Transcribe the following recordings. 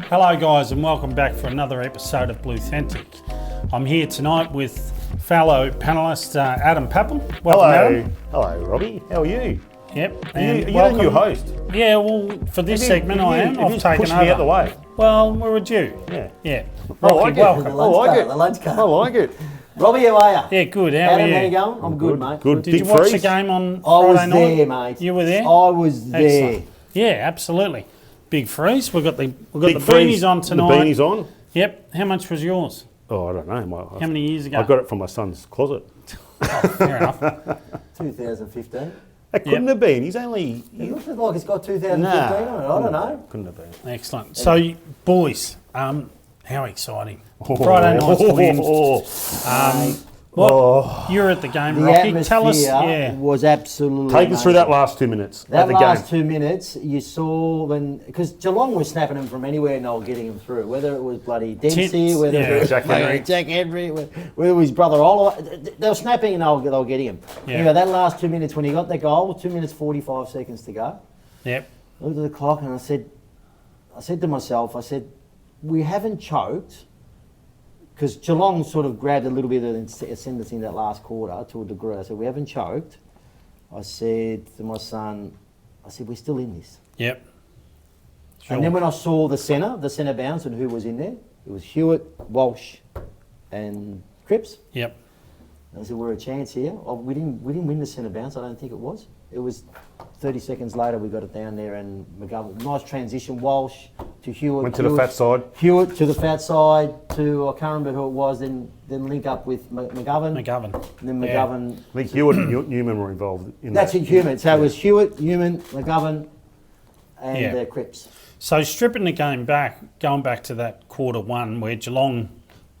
Hello guys and welcome back for another episode of Bluethentic. I'm here tonight with fellow panellist Adam Pappel. Welcome, Adam. Hello Robbie, how are you? Yep. Are you the new host? Yeah, well for this segment I am. I've taken pushed over. me out the way. Well, we're due. Yeah. Rocky, I like welcome. it. I like it. The lunch cart. I like it. Robbie, how are you? Yeah, good. How Adam, are how you you? going? I'm good, mate. Good. Did you watch the game on Friday night? I was there, mate. You were there? I was there. Excellent. Yeah, absolutely. Big freeze. We've got the Big beanies on tonight. The beanies on? Yep. How much was yours? Oh, I don't know. How many years ago? I got it from my son's closet. Oh, fair enough. 2015. It couldn't have been. He's only... It looks like it's got 2015 on it. I don't know. Couldn't have been. Excellent. So, boys, how exciting. Friday night's wins. You're at the game, The Rocky. atmosphere Tell us. was absolutely Take us through that amazing. last 2 minutes That of the last game. 2 minutes, you saw when... Because Geelong was snapping them from anywhere and they were getting them through. Whether it was bloody Dempsey, whether it was Jack Henry. Jack Henry, whether it was his brother Oliver. They were snapping and they were getting him. Yeah. Anyway, that last 2 minutes when he got the goal, 2 minutes 45 seconds to go. Yep. I looked at the clock and I said to myself, we haven't choked, because Geelong sort of grabbed a little bit of the ascendance in that last quarter to a degree. I said, we haven't choked. I said to my son, we're still in this. Yep. Sure. And then when I saw the centre bounce and who was in there, it was Hewitt, Walsh and Cripps. Yep. And I said, we're a chance here. We didn't win the centre bounce, I don't think it was. It was 30 seconds later we got it down there and McGovern. Nice transition, Walsh to Hewitt. Went to the fat side. Hewitt to the fat side to, I can't remember who it was, then link up with McGovern. McGovern. And then McGovern. I think Hewitt and Newman were involved in That's that. it, Newman. So it was Hewitt, Newman, McGovern and Cripps. So stripping the game back, going back to that quarter one where Geelong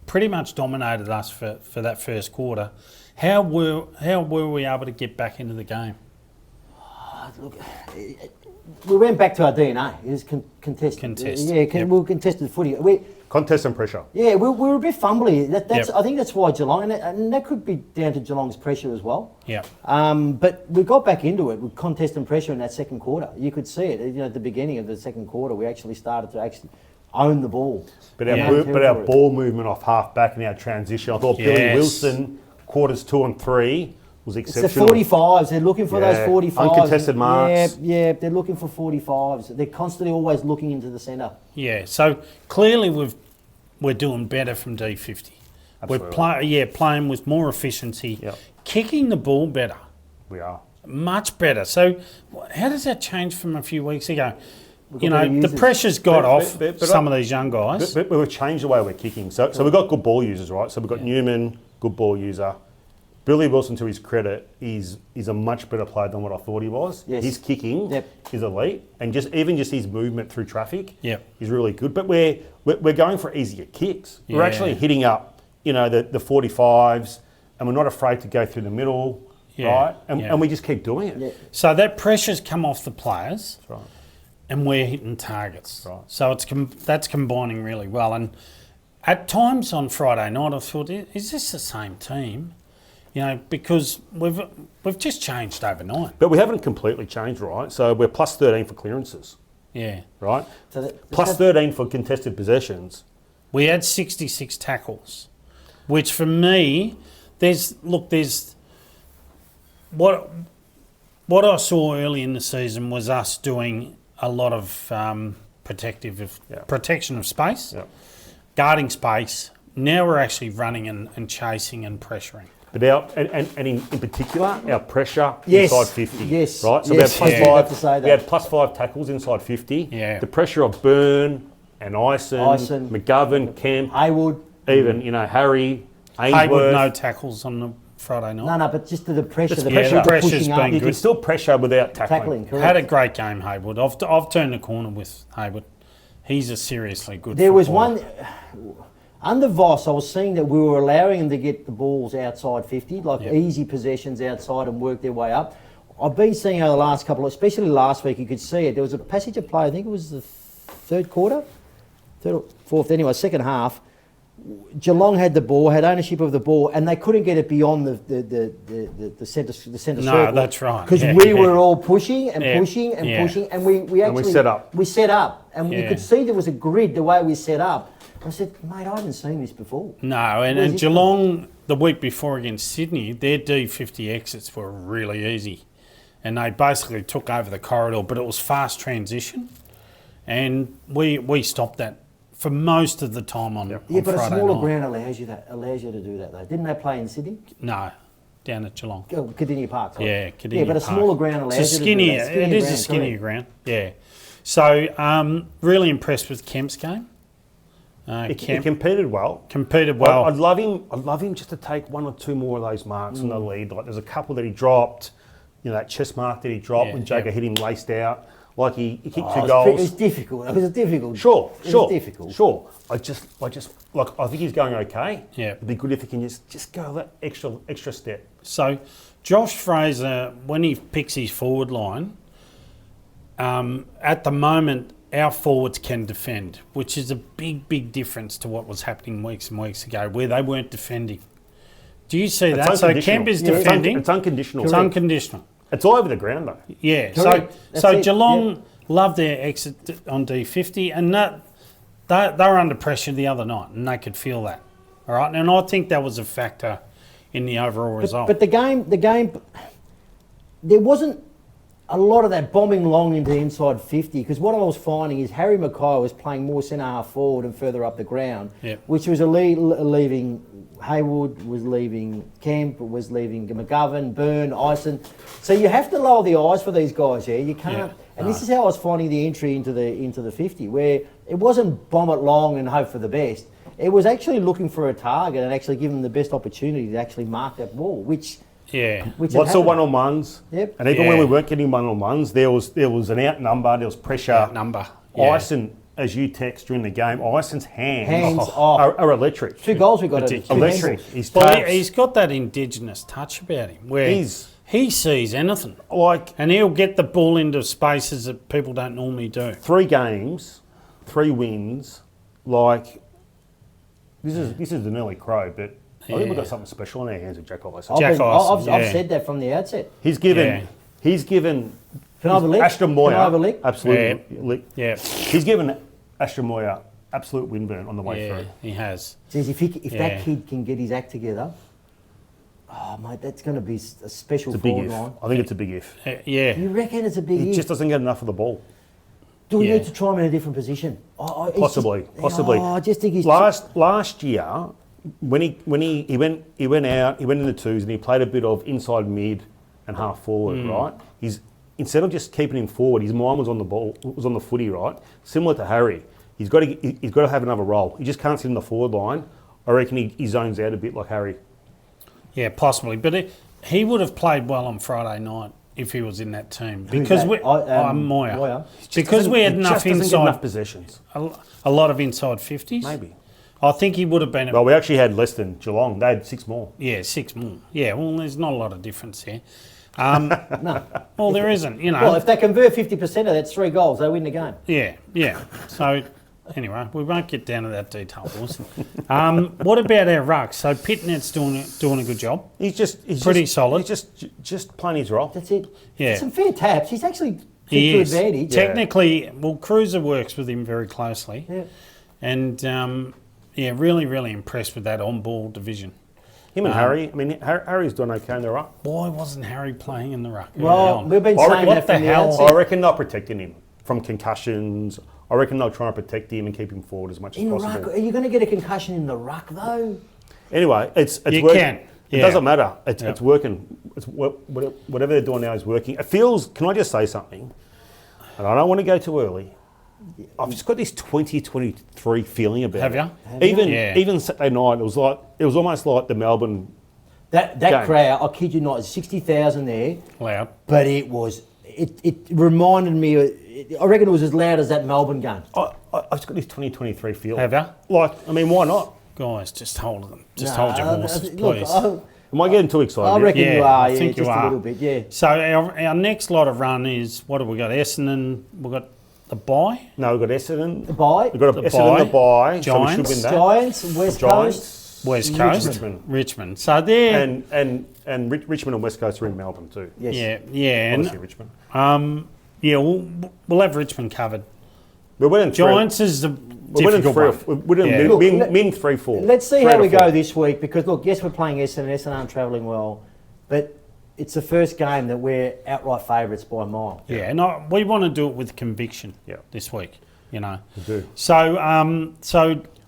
pretty much dominated us for that first quarter, how were we able to get back into the game? Look, we went back to our DNA. It was contested. We were contested footy. Contest and pressure. Yeah, we were a bit fumbly. Yep. I think that's why Geelong, and that could be down to Geelong's pressure as well. Yeah. But we got back into it with contest and pressure in that second quarter. You could see it. At the beginning of the second quarter, we actually started to own the ball. But our ball movement off half back and our transition, I thought Billy Wilson, quarters 2 and 3, was exceptional. It's the 45s. They're looking for those 45s. Uncontested marks. Yeah, they're looking for 45s. They're constantly always looking into the centre. Yeah, so clearly we're doing better from D50. Absolutely. We're playing with more efficiency, kicking the ball better. We are. Much better. So how does that change from a few weeks ago? The pressure's got off some of these young guys. But we've changed the way we're kicking. So we've got good ball users, right? So we've got Newman, good ball user. Billy Wilson, to his credit, is a much better player than what I thought he was. Yes. His kicking is elite, and just his movement through traffic is really good. But we're going for easier kicks. We're actually hitting up, the 45s, and we're not afraid to go through the middle, right? And we just keep doing it. Yeah. So that pressure's come off the players, That's right. and we're hitting targets. Right. So that's combining really well. And at times on Friday night, I thought, is this the same team? Because we've just changed overnight. But we haven't completely changed, right? So we're plus 13 for clearances. Yeah. Right? Plus 13 for contested possessions. We had 66 tackles, which for me, there's what I saw early in the season was us doing a lot of protection of space, guarding space. Now we're actually running and chasing and pressuring. But in particular, our pressure inside 50. Yes. Right? So we had plus 5 tackles inside 50. Yeah. The pressure of Byrne and Ison, McGovern, Kemp, Haywood, even, Harry, Ainsworth. Haywood, no tackles on the Friday night. No, but just the pressure. The pressure pressure's pushing been up. You can still pressure without tackling. Correct. Had a great game, Haywood. I've turned the corner with Haywood. He's a seriously good There was footballer. one... Under Voss, I was seeing that we were allowing them to get the balls outside 50, easy possessions outside and work their way up. I've been seeing over the last couple, especially last week, you could see it. There was a passage of play, I think it was the third or fourth, anyway, second half, Geelong had the ball, had ownership of the ball, and they couldn't get it beyond the centre circle. No, that's right. Because we were all pushing and pushing and pushing, and we actually we set up. We set up, and you could see there was a grid the way we set up. I said, mate, I haven't seen this before. No, and Geelong the week before against Sydney, their D50 exits were really easy, and they basically took over the corridor, but it was fast transition, and we stopped that for most of the time on Yeah, but Friday a smaller night. ground allows you to do that though. Didn't they play in Sydney? No, down at Geelong. Cardinia Park. Sorry. Yeah, Cardinia Yeah, but a Park. smaller ground allows It's a you to do skinnier. that. It is a ground, skinnier correct. ground. Yeah. So really impressed with Kemp's game. He Kemp competed well. competed well. I'd love him just to take one or two more of those marks in the lead. Like there's a couple that he dropped, that chest mark that he dropped when Jagger hit him laced out. Like he kicked 2 goals. It was difficult. It was difficult. Sure. It was difficult. Sure. I just like I think he's going okay. Yeah. It'd be good if he can just go that extra step. So Josh Fraser, when he picks his forward line, at the moment our forwards can defend, which is a big difference to what was happening weeks and weeks ago, where they weren't defending. Do you see that? So Kemp is defending. It's unconditional. It's unconditional. It's all over the ground though. Yeah. Correct. So That's it. Geelong love their exit on D50, and they were under pressure the other night, and they could feel that. All right, and I think that was a factor in the overall result. But the game, there wasn't a lot of that bombing long into inside 50, because what I was finding is Harry Mackay was playing more centre half forward and further up the ground, which was leaving Haywood, was leaving Kemp, was leaving McGovern, Byrne, Ison. So you have to lower the eyes for these guys here. You can't. And this is how I was finding the entry into the 50, where it wasn't bomb it long and hope for the best. It was actually looking for a target and actually giving them the best opportunity to actually mark that ball, which Lots of one-on-ones. Yep. And even when we weren't getting one-on-ones, there was an outnumber, there was pressure. Outnumber. Yeah. Ison, as you text during the game, Ison's hands off. are electric. 2 goals we got at Electric. He's got that indigenous touch about him, where he sees anything. And he'll get the ball into spaces that people don't normally do. 3 games, 3 wins. This is an early crow, but I think we've got something special in our hands with Jack Ison. I've said that from the outset. He's given Can I have a lick? Ashton Moyer. Can I have a lick? Absolutely. Yeah. He's given Ashton Moyer absolute windburn on the way through. He has. Says if that kid can get his act together, oh mate, that's going to be a special It's a big forward if. line. I think it's a big if. You reckon it's a big He if? just doesn't get enough of the ball. Do we need to try him in a different position? Possibly. I just think he's last year when he went out, he went in the twos and he played a bit of inside mid and half forward, right? Instead of just keeping him forward, his mind was on the ball, was on the footy, right? Similar to Harry, he's got to have another role. He just can't sit in the forward line. I reckon he zones out a bit like Harry. Yeah, possibly, but he would have played well on Friday night if he was in that team, because Moyer. Because we had enough enough possessions. A lot of inside 50s. Maybe. I think he would have been. Well, we actually had less than Geelong. They had 6 more. Yeah, 6 more. Yeah, well, there's not a lot of difference here. No. Well, there isn't, Well, if they convert 50% of that, it's 3 goals. They win the game. Yeah. So, anyway, we won't get down to that detail, boys. What about our ruck? So Pitnet's doing a good job. He's pretty solid. He's just playing his role. That's it. Yeah. Some fair taps. He's actually He is. advantage. Technically, Cruiser works with him very closely. Yeah. And, really impressed with that on-ball division. Him and Harry. I mean, Harry's doing okay in the ruck. Why wasn't Harry playing in the ruck? Well, we've been saying that from the outset. I reckon they're protecting him from concussions. I reckon they'll try and protect him and keep him forward as much as possible. Ruck, are you going to get a concussion in the ruck though? Anyway, it's you working. Can. It doesn't matter. It's working. Whatever they're doing now is working. It feels. Can I just say something? And I don't want to go too early. I've just got this 2023 feeling about it. Have you? Even Saturday night, it was almost like the Melbourne. That crowd, I kid you not, 60,000 there. Loud. But it reminded me. I reckon it was as loud as that Melbourne game. I've just got this 2023 feel. Have you? Why not? Guys, just hold them. Just hold your horses, please. Look, Am I getting too excited? I reckon you are. I think just you are. a little bit. Yeah. So our next lot of run is, what have we got? Essendon. We've got the bye. No, we've got Essendon. The bye. We've got The Essendon, bye. the bye. So we Giants. should win that. Giants, West Coast. West Coast. Richmond. So they're... And Richmond and West Coast are in Melbourne too. Yes. Yeah. Obviously Richmond. We'll have Richmond covered. We're winning Giants is the difficult one. We're winning min 3-4. Let's see how we go this week because, look, yes, we're playing Essendon. Essendon aren't travelling well. But it's the first game that we're outright favourites by a mile. Yeah, and we want to do it with conviction this week, you know. We do. So, I'm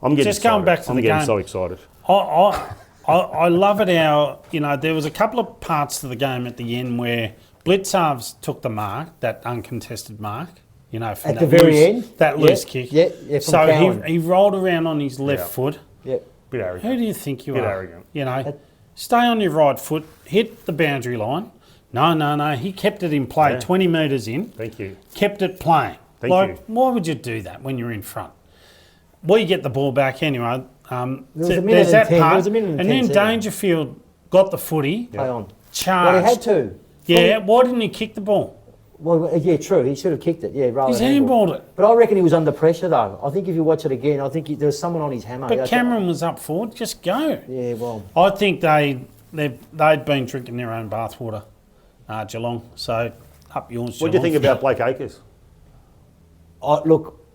getting just going back to the game. I'm getting so excited. I love it how, there was a couple of parts to the game at the end where Blitzarves took the mark, that uncontested mark, from at that the very loose, end. that loose kick. Yeah, from so Cowan. he rolled around on his left foot. Yeah. Bit arrogant. Who do you think you Bit are? arrogant. Stay on your right foot, hit the boundary line. No. He kept it in play, 20 metres in. Thank you. Kept it playing. Thank you. Why would you do that when you're in front? We get the ball back anyway. There's that part. And then Dangerfield got the footy. Play on. Charged. Well, he had to. Yeah, why didn't he kick the ball? Well, yeah, true. He should have kicked it. Yeah, rather. He's than handballed it. But I reckon he was under pressure though. I think if you watch it again, I think there was someone on his hammer. But Cameron was up forward. Just go. Yeah, well. I think they'd been drinking their own bathwater, Geelong. So up yours, Geelong. What do you think about Blake Acres? Look,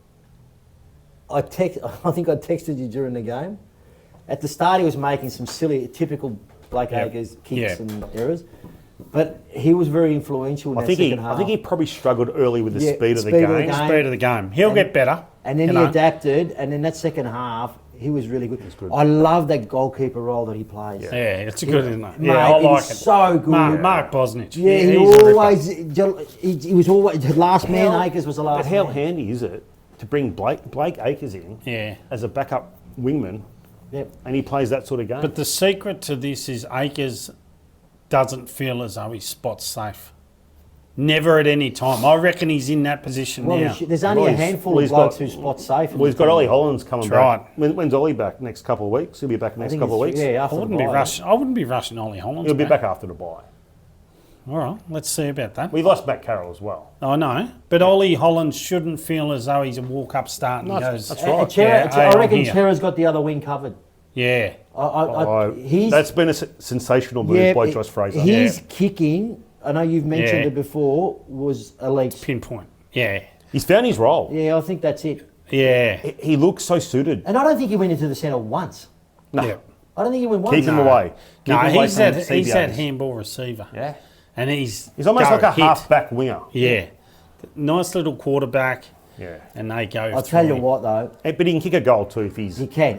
I think I texted you during the game. At the start, he was making some silly, typical Blake Acres kicks and errors. But he was very influential in that second half. I think he probably struggled early with the speed of the game. Speed of the game. He'll get better. And then he adapted, and in that second half, he was really good. I love that goalkeeper role that he plays. Yeah, it's good, isn't it? Mate, Yeah, I like it. So good. Mark Bosnich. Yeah, he was always the last man. Acres was the last. But how handy is it to bring Blake Acres in as a backup wingman? Yep. And he plays that sort of game. But the secret to this is Acres doesn't feel as though he's spot safe. Never at any time. I reckon he's in that position now. There's only a handful of blokes who spot safe. Well, he's got Ollie Hollands coming back. Right. When's Ollie back? Next couple of weeks? He'll be back next couple of weeks? Yeah, I wouldn't be rushing Ollie Hollands. He'll be back after the bye. All right, let's see about that. We lost Matt Carroll as well. I know, but Ollie Hollands shouldn't feel as though he's a walk-up start and That's goes... right. I reckon Chera's got the other wing covered. Yeah. That's been a sensational move by Josh Fraser. His kicking, I know you've mentioned it before, was elite. Pinpoint. Yeah. He's found his role. Yeah, I think that's it. Yeah. He looks so suited. And I don't think he went into the centre once. No. Yeah. I don't think he went once. Keep him away. He's that handball receiver. Yeah. And he's almost like a half-back winger. Yeah. Nice little quarterback. Yeah. And they go I'll tell you what, though. But he can kick a goal too if he's... He can.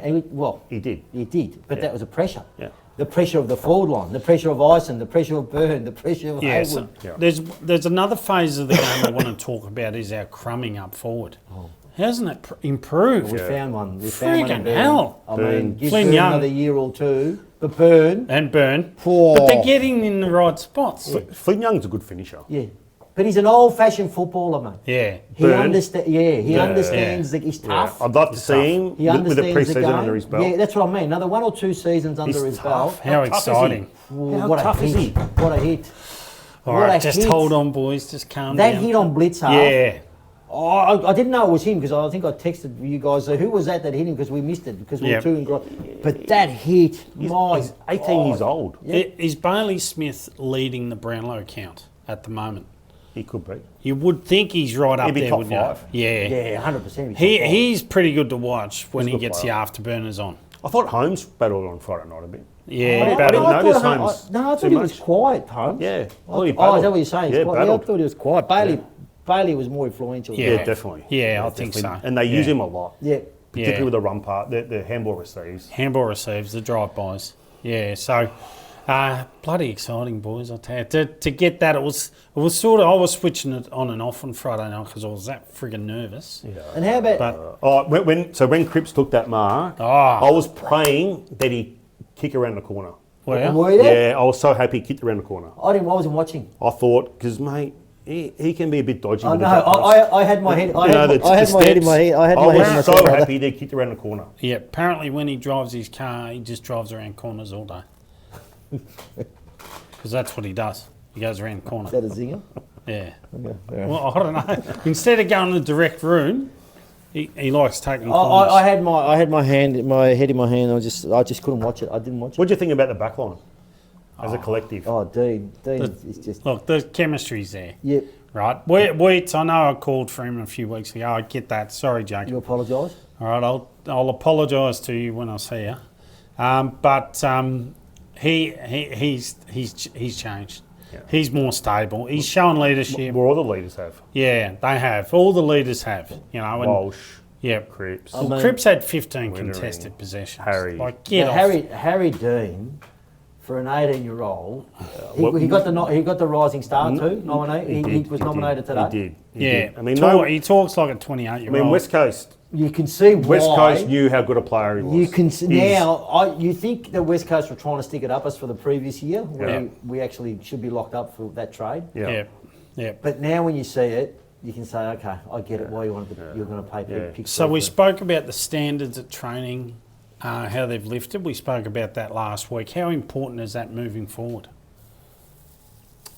He did. He did. But that was a pressure. Yeah. The pressure of the forward line, the pressure of Ison, the pressure of Byrne, the pressure of Hayward. So there's another phase of the game I want to talk about is our crumbing up forward. Hasn't it improved? We found one. We found one. Freaking hell. I mean, give Flynn Byrne Young. another year or two. But Byrne. But they're getting in the right spots. Flynn Young's a good finisher. Yeah. But he's an old-fashioned footballer, mate. Yeah. He understands that he's tough. I'd love to see him with a pre-season under his belt. Yeah, that's what I mean. Another 1 or 2 seasons under his belt. How exciting. What a hit. What a hit. All right, just hold on, boys. Just calm down. That hit on Blitzer. Yeah. I didn't know it was him because I think I texted you guys. Who was that hit him? Because we missed it because we were too in. But that hit, he's 18 years old. Is Bailey Smith leading the Brownlow count at the moment? He could be. You would think he's right up there, top wouldn't 5. you? Yeah. Yeah, 100%. He's pretty good to watch when he gets the afterburners on. I thought Holmes battled on Friday night a bit. Yeah, I didn't notice Holmes. No, I thought he was quiet, Holmes. Yeah. Is that what you're saying? Yeah, I thought he was quiet. Bailey was more influential. Yeah, definitely. Yeah, I think so. And they use him a lot. Yeah. Particularly with the run part, the handball receives. Handball receives, the drive-bys. Yeah, so bloody exciting, boys, I tell you. To get that, it was sort of, I was switching it on and off on Friday night because I was that friggin' nervous. Yeah. And how about... when Cripps took that mark, I was praying that he kick around the corner. Were you there? Yeah, I was so happy he kicked around the corner. I wasn't watching. I thought, because, mate, he can be a bit dodgy. I know. I had my head. I had my head in my head. I was so happy they kicked around the corner. Yeah, apparently when he drives his car, he just drives around corners all day. Because that's what he does. He goes around corners. Is that a zinger? Yeah. Okay, yeah. Well, I don't know. Instead of going the direct route, he likes taking corners. I had my head in my hand. I just couldn't watch it. I didn't watch it. What do you think about the back line as a collective? Oh, Dean is just. Look, the chemistry's there. Yeah. Right. Wheats, I know I called for him a few weeks ago. I get that. Sorry, Jacob. You apologise. All right, I'll apologise to you when I see you. But he's changed. Yeah. He's more stable. He's showing leadership. More all the leaders have. Yeah, they have. All the leaders have. You know. And, Walsh. Yeah. Cripps. Well, Cripps had 15 contested possessions. Harry. Like, Harry Dean, for an 18-year-old, he got the Rising Star too. Nominated. He was nominated today. He did. Yeah. I mean, he talks like a 28-year-old. I mean, West Coast. You can see why. West Coast knew how good a player he was. You can see now. You think the West Coast were trying to stick it up us for the previous year, where we actually should be locked up for that trade. Yeah. But now when you see it, you can say, okay, I get it. Why you're going to pay big. So we spoke about the standards at training, how they've lifted. We spoke about that last week. How important is that moving forward?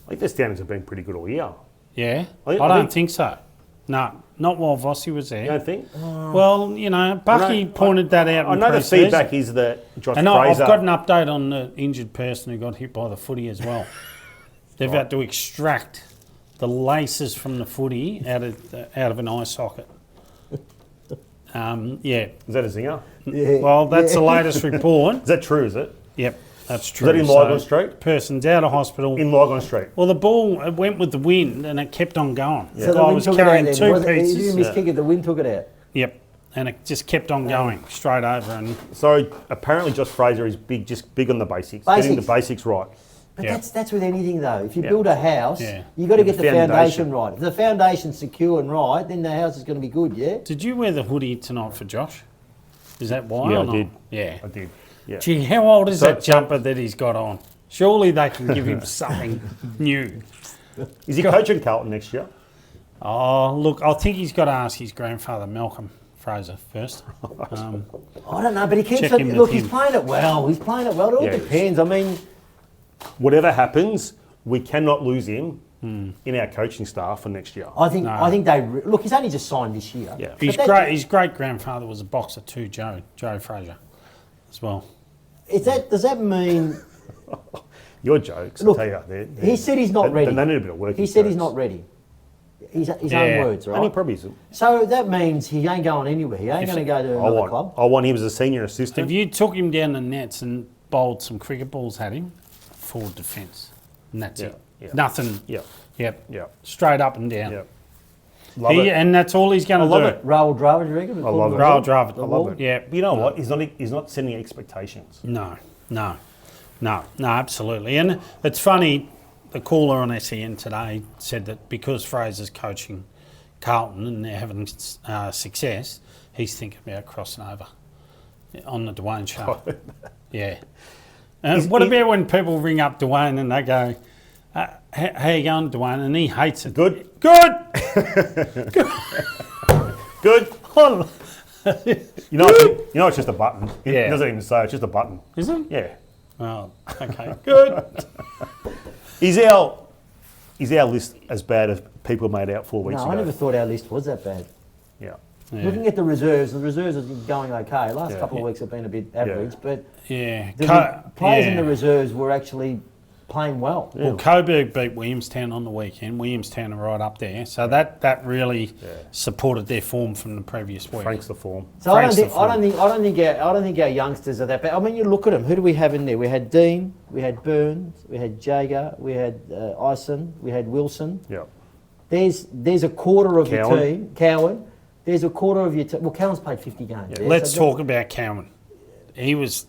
I think the standards have been pretty good all year. Yeah, I don't think so. No, not while Vossi was there. You don't think? Well, you know, Bucky pointed that out. I know the feedback is that Josh Fraser... I've got an update on the injured person who got hit by the footy as well. They've had to extract the laces from the footy out of an eye socket. Yeah. Is that a zinger? Yeah. Well, that's the latest report. Is that true, is it? Yep, that's true. Is that in Lygon Street? Person's out of hospital. In Lygon Street. Well, the ball it went with the wind and it kept on going. So The guy was carrying two pieces. You missed kick it, the wind took it out. Yep, and it just kept on going straight over. And So apparently Josh Fraser is big on the basics. Getting the basics right. But that's with anything though. If you build a house, Yeah. you've got to get the foundation. foundation right. If the foundation's secure and right, then the house is going to be good, yeah? did you wear the hoodie tonight for Josh? Is that why? Yeah, or I not? did. Yeah. I did. Yeah. Gee, how old is that jumper that he's got on? Surely they can give him something new. Is he coaching Carlton next year? Oh, look, I think he's got to ask his grandfather, Malcolm Fraser, first. I don't know, but he keeps Check in with look, he's him. playing it well. He's playing it well. It all depends. I mean, Whatever happens, we cannot lose him in our coaching staff for next year. I think they look. He's only just signed this year. Yeah. His great grandfather was a boxer too, Joe Fraser, as well. Does that mean? Your jokes, Look, I'll tell you. He said he's not ready. They need a bit of work. He said he's not ready. His own words, right? And he probably isn't. So that means he ain't going anywhere. He ain't going to go to another club. I want him as a senior assistant. If you took him down the nets and bowled some cricket balls at him, forward defence, and that's it. Yeah. Nothing. Yeah. Yep. Yeah. Straight up and down. Yeah. Love it. And that's all he's going to do. love it. Raul Dravid, do you reckon? I love it. Raul Dravid. I love it. Yeah. But you know what? He's not setting expectations. No, absolutely. And it's funny, the caller on SEN today said that because Fraser's coaching Carlton and they're having success, he's thinking about crossing over on the Dwayne show. Yeah. What about when people ring up Dwayne and they go, how you going, Dwayne? And he hates it. Good. Good. Good. You know, it's just a button. It doesn't even say, it's just a button. Is it? Yeah. Oh, okay. Good. Is our list as bad as people made out 4 weeks ago? No, I never thought our list was that bad. Yeah. Looking at the reserves are going okay. Last couple of weeks have been a bit average, but the players in the reserves were actually playing well. Well, Coburg beat Williamstown on the weekend. Williamstown are right up there, so that really supported their form from the previous week. Frank's the form. So I don't think our youngsters are that bad. I mean, you look at them. Who do we have in there? We had Dean, we had Burns, we had Jager, we had Ison, we had Wilson. Yeah. There's a quarter of Cowan. your team. Cowan. There's a quarter of your team. Well, Cowan's played 50 games. Yeah. Let's talk about Cowan. He's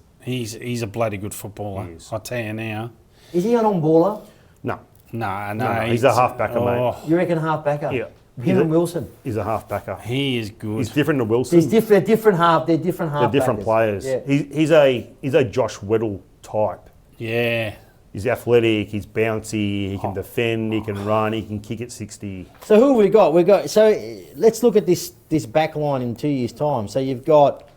a bloody good footballer. I'll tell you now. Is he an on-baller? No. No. He's a half-backer, mate. You reckon half-backer? Yeah. Him and Wilson? He's a half-backer. He is good. He's different to Wilson. They're different half-backers. They're different players. Yeah. He's a Josh Weddle type. Yeah. He's athletic, he's bouncy, he can defend, he can run, he can kick at 60. So who have we got? So let's look at this back line in 2 years' time. So you've got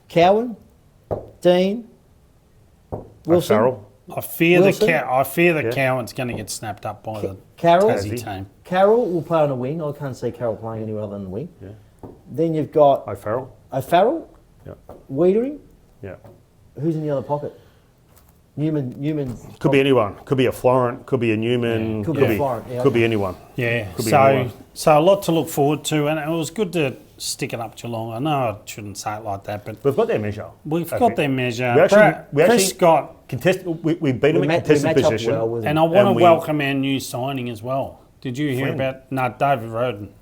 Cowan, Dean, Wilson, I fear Wilson? the Cowan's going to get snapped up by the Carroll? Tassie team. Carroll will play on a wing. I can't see Carroll playing anywhere other than the wing. Yeah. Then you've got O'Farrell. Yeah. Wiedering. Yeah. Who's in the other pocket? Newman. Could be anyone. Could be a Florent. Could be a Newman. Yeah. Could be a Florent. Yeah, could be anyone. Yeah. Could be anyone. So a lot to look forward to, and it was good to stick it up Geelong. I know I shouldn't say it like that, but we've got their measure. We've got their measure. Chris Scott contested. We beat him in contested position, and I want to welcome our new signing as well. Did you hear about David Roden?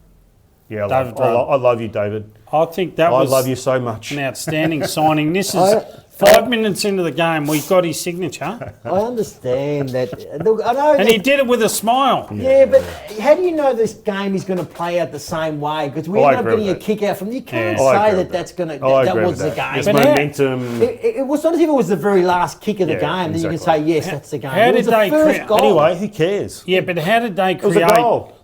Yeah, I love you, David. I think that was. I love you so much. An outstanding signing. This is 5 minutes into the game. We got his signature. I understand that. Look, I know. And he did it with a smile. Yeah, but how do you know this game is going to play out the same way? Because we end up getting a kick out from. You can't say that that's going to. That was the game. There's momentum. It was not as if it was the very last kick of the game. Then you can say yes, that's the game. How did they create? Anyway, who cares? Yeah, but how did they create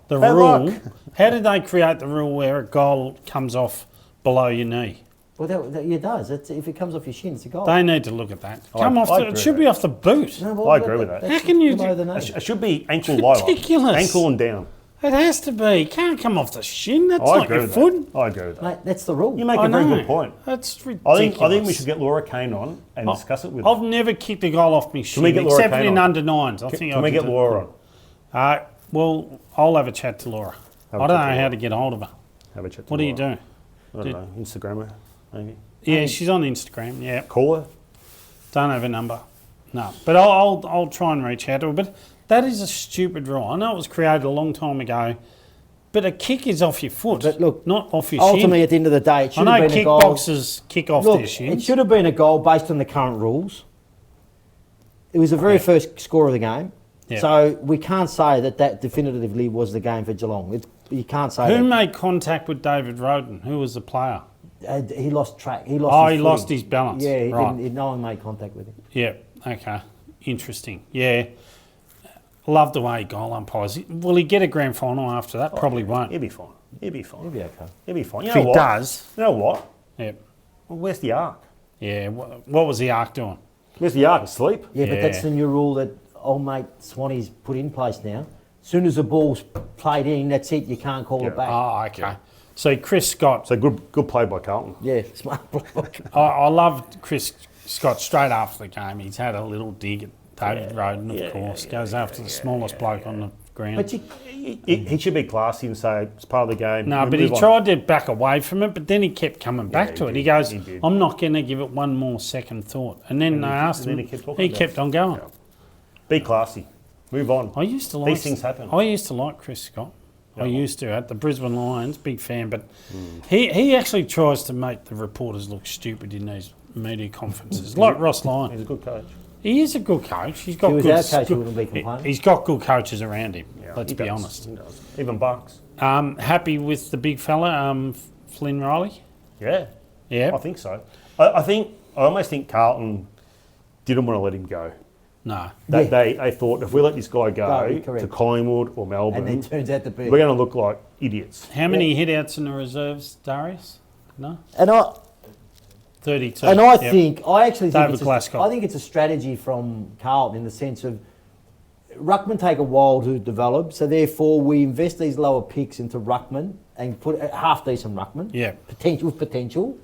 the rule? How did they create the rule where a goal comes off below your knee? Well, it does. If it comes off your shin, it's a goal. They need to look at that. It should be off the boot. No, well, I agree with that. How can you? It should be ankle lower. Ridiculous. Ankle and down. It has to be. It can't come off the shin. That's not your foot. I agree with that. Mate, that's the rule. You make a very good point. That's ridiculous. I think we should get Laura Kane on and discuss it with her. I've never kicked a goal off my shin, except in under nines. Can we get Laura on? Well, I'll have a chat to Laura. I don't know how to get hold of her. Have a chat to What do you do? I don't know. Instagram her, maybe. Yeah, she's on Instagram. Yeah. Call her. Don't have a number. No, but I'll try and reach out to her. But that is a stupid rule. I know it was created a long time ago, but a kick is off your foot. But look, not off your ultimately, shin. at the end of the day, it should have been a goal. Kickboxers kick off their shins. It should have been a goal based on the current rules. It was the very first score of the game. Yeah. So we can't say that definitively was the game for Geelong. You can't say Who made contact with David Roden? Who was the player? He lost track. He lost his balance. Yeah, right. No one made contact with him. Yeah, okay. Interesting. Yeah. Love the way goal umpires. Will he get a grand final after that? Probably won't. He'll be fine. He'll be fine. He'll be okay. He'll be fine. If he does. You know what? Yeah. Well, where's the arc? Yeah, what was the arc doing? Where's the arc? Asleep? Yeah, but that's the new rule that old mate Swanee's put in place now. As soon as the ball's played in, that's it. You can't call it back. Oh, okay. Yeah. So Chris Scott. So good play by Carlton. Yeah, smart bloke. I loved Chris Scott straight after the game. He's had a little dig at David Roden, of course. Goes after the smallest bloke on the ground. But he should be classy and say it's part of the game. No, but he tried to back away from it, but then he kept coming back to it. He goes, I'm not going to give it one more second thought. And then they asked him, he kept on going. Yeah. Be classy. Move on. These things happen. I used to like Chris Scott. I used to at the Brisbane Lions, big fan, but he actually tries to make the reporters look stupid in these media conferences, like Ross Lyon. He's a good coach. He is a good coach. He's got He's got good coaches around him. Let's be honest. He does. Even Bucks. Happy with the big fella, Flynn Riley. Yeah. I think so. I almost think Carlton didn't want to let him go. No. They thought if we let this guy go to Collingwood or Melbourne, and it turns out to be, we're going to look like idiots. How many hit-outs in the reserves, Darius? No? 32. And I actually think I think it's a strategy from Carlton in the sense of ruckman take a while to develop, so therefore we invest these lower picks into ruckman and put a half-decent ruckman, potential,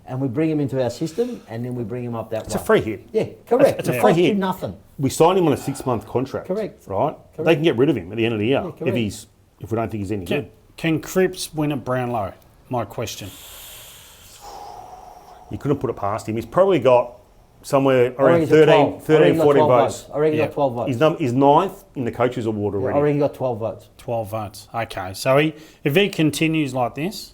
and we bring him into our system, and then we bring him up that way. It's a free hit. Yeah, correct. It's a free hit. Nothing. We signed him on a 6-month contract. Correct. Right? Correct. They can get rid of him at the end of the year if we don't think he's any good. Can Cripps win at Brownlow? My question. You couldn't put it past him. He's probably got somewhere around 13, 14 votes. I reckon he got 12 votes. He's ninth in the Coaches Award already. I reckon he got 12 votes. 12 votes. Okay. So if he continues like this,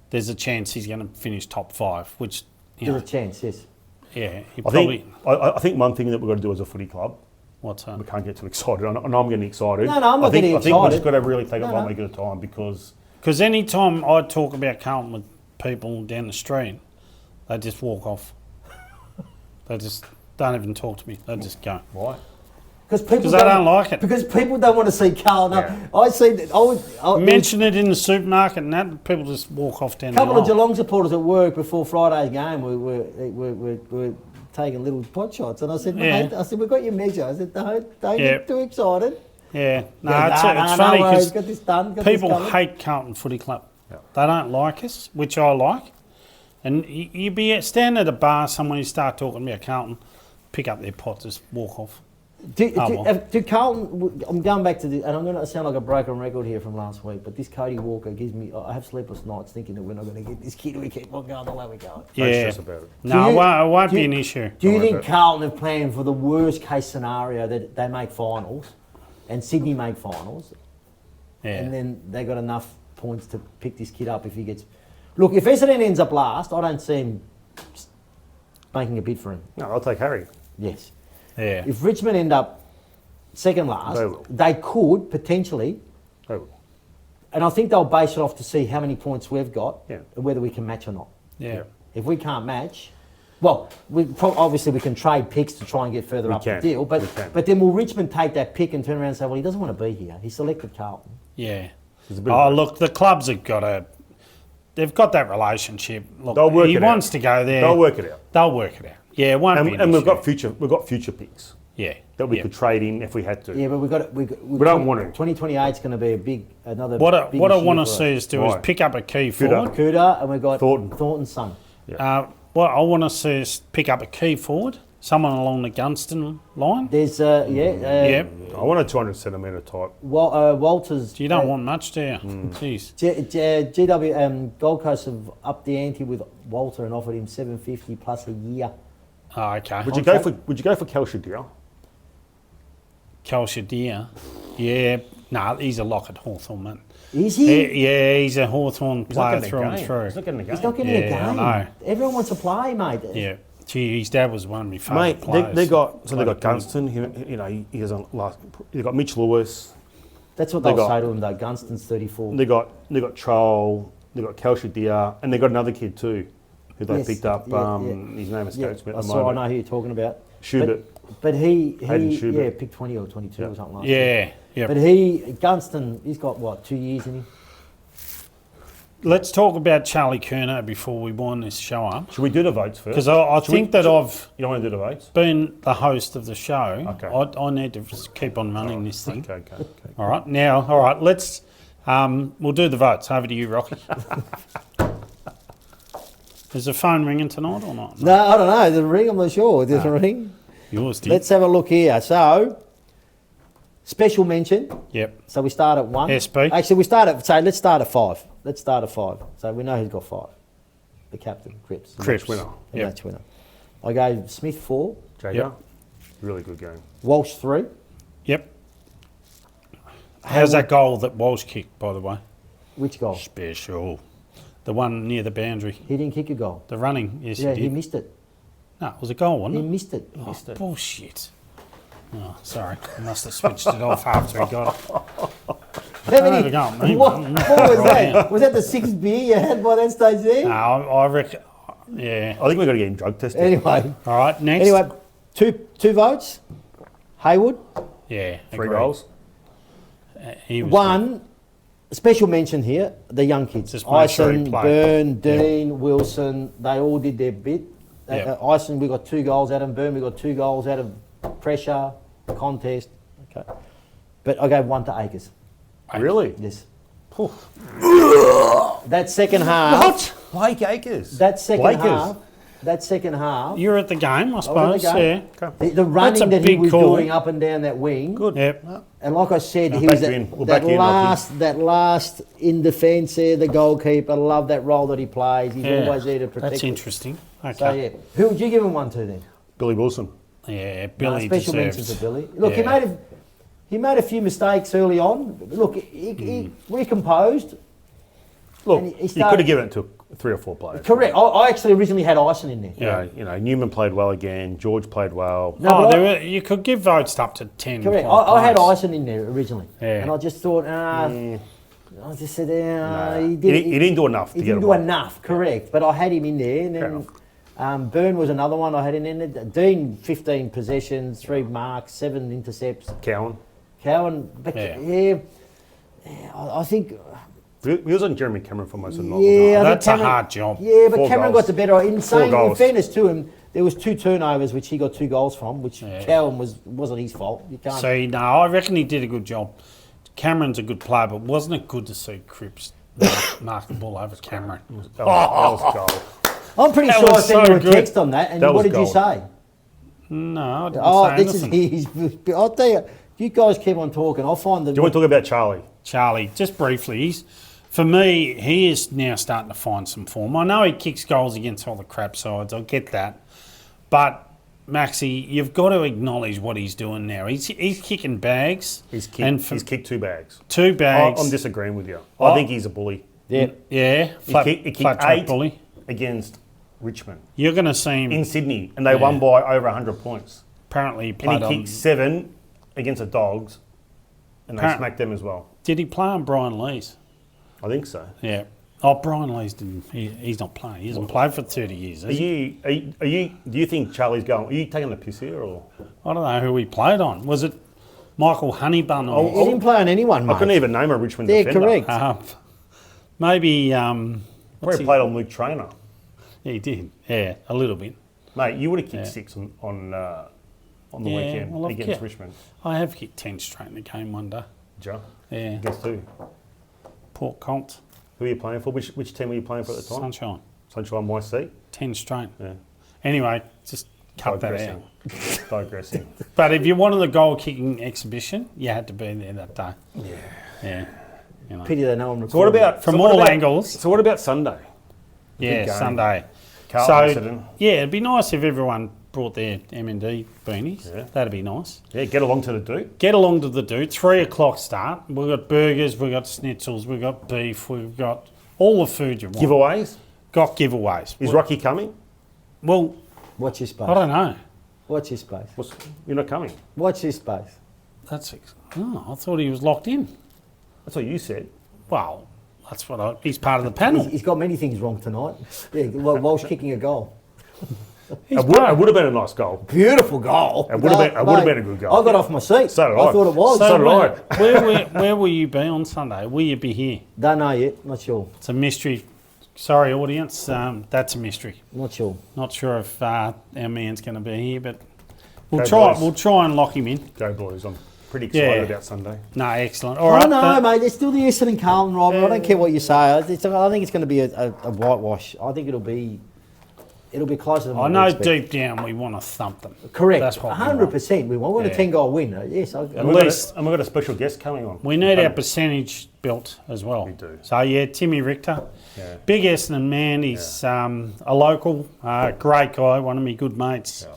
there's a chance he's going to finish top 5, which... There's a chance, yes. Yeah, I think one thing that we've got to do as a footy club, what's that? We can't get too excited. I know I'm getting excited. No, I'm not getting excited. I think we've just got to really take it one week at a time because... Because any time I talk about Carlton with people down the street, they just walk off. They just don't even talk to me. They just go. Why? Because they don't like it. Because people don't want to see Carlton. Yeah. I see that. I mention it in the supermarket and that, people just walk off down the aisle. A couple of Geelong supporters at work before Friday's game were taking little pot shots. And I said, mate, we've got your measure. I said, don't get too excited. Yeah. No, Yeah, it's funny because got this done. people hate Carlton Footy Club. Yeah. They don't like us, which I like. And you be standing at a bar somewhere, you start talking about Carlton, pick up their pot, just walk off. Do Carlton, I'm going back to and I'm going to sound like a broken record here from last week, but this Cody Walker gives me, I have sleepless nights thinking that we're not going to get this kid. We keep on going the way we're going. Yeah. About it. No, it won't be an issue. Do you think Carlton have planned for the worst case scenario that they make finals and Sydney make finals? Yeah. And then they got enough points to pick this kid up if he gets... Look, if Essendon ends up last, I don't see him making a bid for him. No, I'll take Harry. Yes. Yeah. If Richmond end up second last, they could potentially. They will. And I think they'll base it off to see how many points we've got and whether we can match or not. Yeah. If we can't match, well, obviously we can trade picks to try and get further up the deal. But then will Richmond take that pick and turn around and say, well, he doesn't want to be here. He selected Carlton. Yeah. Look, the clubs have got a... They've got that relationship. Look, he wants to go there. They'll work it out. Yeah, it won't be an and issue. we've got future picks. Yeah. That we could trade in if we had to. Yeah, but we don't want to. 2028 is going to be another. What I want to see us do is pick up a key forward. Kuda, and we've got Thornton's son. Yeah. What I want to see us pick up a key forward. Someone along the Gunston line. There's I want a 200 centimetre type. Walters. You don't want much, do you? Jeez. GW Gold Coast have upped the ante with Walter and offered him $750 plus a year. Oh, okay. Would you go for Kelshadir? Kelshadir? Yeah. No, he's a lock at Hawthorn, man. Is he? Yeah, he's a Hawthorn player through and through. He's not getting a game. He's not getting a game. I know. Everyone wants to play, mate. Yeah. Gee, his dad was one of my favourite players. They got Gunston. He has they got Mitch Lewis. That's what they'll say to him though. Gunston's 34. They got Troll. They got Kelshadir, and they got another kid too, who they picked up. His name escapes me at the moment. I know who you're talking about. Schubert. But he picked 20 or 22 or something like that. Yeah. But Gunston, he's got what, 2 years in him? Let's talk about Charlie Curnow before we wind this show up. Should we do the votes first? Because I think that I've... You don't want to do the votes? Been the host of the show. Okay. I need to just keep on running this thing. Okay. All right, let's... we'll do the votes. Over to you, Rocky. Is the phone ringing tonight or not? No, I don't know. There's a ring, I'm not sure. There's a ring. Yours did. Let's have a look here. So, special mention. Yep. So we start at 1. SB. Actually, let's start at 5. Let's start at 5. So we know who's got 5. The captain, Cripps. Cripps winner. The match winner. I go Smith 4. Yep. Really good game. Walsh 3. Yep. How's that goal that Walsh kicked, by the way? Which goal? Special. The one near the boundary. He didn't kick a goal. The running, yes, he did. He missed it. No, it was a goal, wasn't it? He missed it. Bullshit. Oh, sorry. I must have switched it off after he got it. What was that? Was that the 6th beer you had by that stage there? No, I reckon. Yeah. I think we've got to get him drug tested. Anyway. All right, next. Anyway, two votes. Haywood. Yeah. 3 goals. One. Special mention here, the young kids. Ison, Byrne, Dean, Wilson, they all did their bit. Ison, we got 2 goals out of Byrne, we got 2 goals out of pressure, contest. Okay. But I gave 1 to Akers. Really? Yes. That second half. What? Blake Akers. That second half. You're at the game, I suppose. Yeah. The running that he was doing up and down that wing. Good. Yep. And like I said, he was that last in defence there, the goalkeeper. Love that role that he plays. He's always there to protect. That's interesting. Okay. So who would you give him 1 to then? Billy Wilson. Yeah, Billy special mention to Billy. Look, he made a few mistakes early on. Look, he recomposed. Look, you could have given it to 3 or 4 players. Correct. I actually originally had Ison in there. Yeah. Newman played well again. George played well. You could give votes up to 10. Correct. I had Ison in there originally. Yeah. And I just thought, I just said, he didn't do enough. He didn't do enough, correct. But I had him in there. And then Byrne was another one I had in there. Dean, 15 possessions, 3 marks, 7 intercepts. Cowan. But I think... He was on Jeremy Cameron for most of the night. Yeah, that's a hard job. Yeah, but 4 Cameron goals. got the better. In fairness to him, There was 2 turnovers, which he got 2 goals from, which Cowan wasn't his fault. You can't. See, no, I reckon he did a good job. Cameron's a good player, but wasn't it good to see Cripps mark the ball over Cameron? That was goal. I'm pretty That sure I was sent so you a good. text on that, and That what was did you gold. say? No, I didn't Oh, say this anything. is his. I'll tell you, you guys keep on talking. I'll find the. Do you want to talk about Charlie? Charlie, just briefly, for me, he is now starting to find some form. I know he kicks goals against all the crap sides. I get that. But, Maxie, you've got to acknowledge what he's doing now. He's kicking bags. He's kicked 2 bags. 2 bags. I'm disagreeing with you. I think he's a bully. Yeah. He kicked flat track 8 bully. against Richmond You're going to see him. in Sydney, and they won by over 100 points. Apparently, he And played he kicked 7 against the Dogs, and they smacked them as well. Did he play on Brian Lee's? I think so. Yeah. Oh, Brian Lee's didn't. He's not playing. He hasn't played for 30 years. Has he? Do you think Charlie's going? Are you taking the piss here, or I don't know who he played on. Was it Michael Honeybun? Or He didn't play on anyone, mate. I couldn't even name a Richmond Yeah, defender. correct. maybe. Probably played on Luke Traynor. He did. Yeah, a little bit. Mate, you would have kicked 6 on the weekend well, against Richmond. I have kicked 10 straight in the game one day. Joe, Yeah. against who? Port Colt. Who are you playing for? Which team were you playing for at the time? Sunshine. Sunshine YC. 10 straight. Yeah. Anyway, just cut that out. Digressing. But if you wanted the goal kicking exhibition, you had to be there that day. Yeah. You know. Pity that no one. So what about From all angles. So what about Sunday? Yeah, game. Sunday. Carlton, So, Essendon. yeah, it'd be nice if everyone brought their M&D beanies. Yeah. That'd be nice. Yeah, get along to the Doot. Get along to the Doot. 3 o'clock start. We've got burgers, we've got schnitzels, we've got beef, we've got all the food you want. Giveaways. Got giveaways. Is Rocky coming? Well, Watch your space. I don't know. Watch your space. You're not coming. Watch your space. I thought he was locked in. That's what you said. Well, he's part of the panel. He's got many things wrong tonight. Yeah, Walsh kicking a goal. It would have been a nice goal. Beautiful goal. It would have been a good goal. I got off my seat. So did I I. thought it was. So did I. Where will you be on Sunday? Will you be here? Don't know yet. Not sure. It's a mystery. Sorry, audience. That's a mystery. Not sure. Not sure if our man's going to be here, but we'll Go try. Blues. We'll try and lock him in. Go Blues. I'm pretty excited Yeah. about Sunday. No, excellent. All I right. don't know, mate. There's still the Essendon Carlton rivalry. I don't care what you say. I think it's going to be a whitewash. I think it'll be closer than I what know we expect. deep down we want to thump them. Correct. That's what 100%. We want a 10-goal win. Yes. And At we've got least- and we've got a special guest coming on. We need our percentage built as well. We do. So, yeah, Timmy Richter. Yeah. Big Essendon man. He's a local, great guy, one of my good mates. Yeah.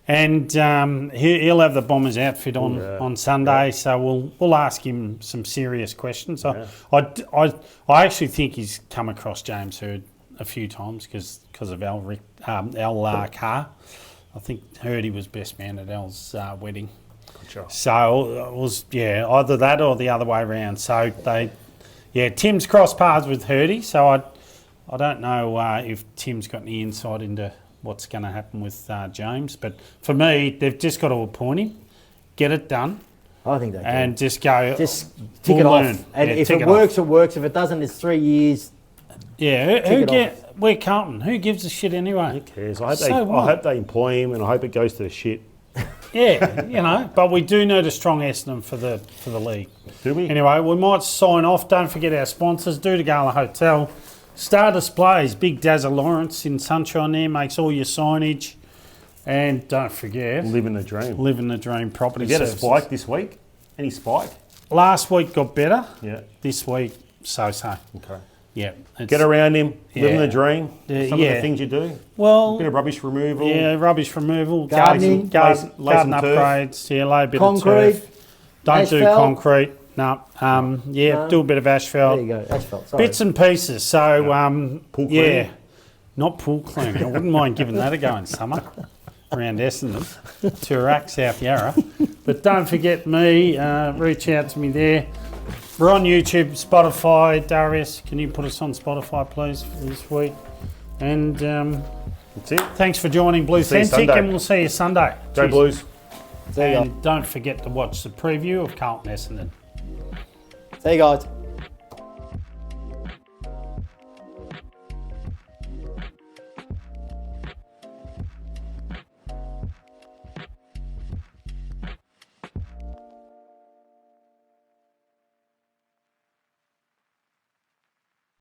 And he'll have the Bombers outfit on Sunday, so we'll ask him some serious questions. I actually think he's come across James Hurd a few times because of Al Carr. I think Hurd he was best man at Al's wedding. Gotcha. So it was either that or the other way around. So Tim's crossed paths with Hurdy. So I don't know if Tim's got any insight into what's going to happen with James. But for me, they've just got to appoint him, get it done, I think they can. and just go. Just tick we'll it off. learn. And Yeah, if tick it off. works, it works. If it doesn't, it's 3 years. Yeah, we're Carlton. Who gives a shit anyway? Who cares? I hope they employ him, and I hope it goes to the shit. Yeah, but we do need a strong Essendon for the league. Do we? Anyway, we might sign off. Don't forget our sponsors, Doutta Galla Hotel, Star Displays, Big Dazza Lawrence in Sunshine there, makes all your signage. And don't forget, Living the dream. Living the Dream Property Have you had a Services. spike this week? Any spike? Last week got better. Yeah. This week, so-so. Okay. Yeah. Get around him, living Yeah. the dream. Some of yeah. the things you do. Well, Bit of rubbish removal. yeah, rubbish removal, Gardening. garden Lay some turf. upgrades, lay a bit Concrete. of turf. Don't do Asphalt. concrete. No. No. Do a bit of asphalt. There you go. Asphalt. Sorry. Bits and pieces. So, Pool yeah, cleaning. not pool cleaning. I wouldn't mind giving that a go in summer around Essendon, Toorak, South Yarra. But don't forget me. Reach out to me there. We're on YouTube, Spotify. Darius, can you put us on Spotify, please, for this week? And That's it. thanks for joining See you Bluethentic, Sunday. and we'll see you Sunday. Go Cheers. Blues. See you guys. And don't forget to watch the preview of Carlton Essendon. See you guys.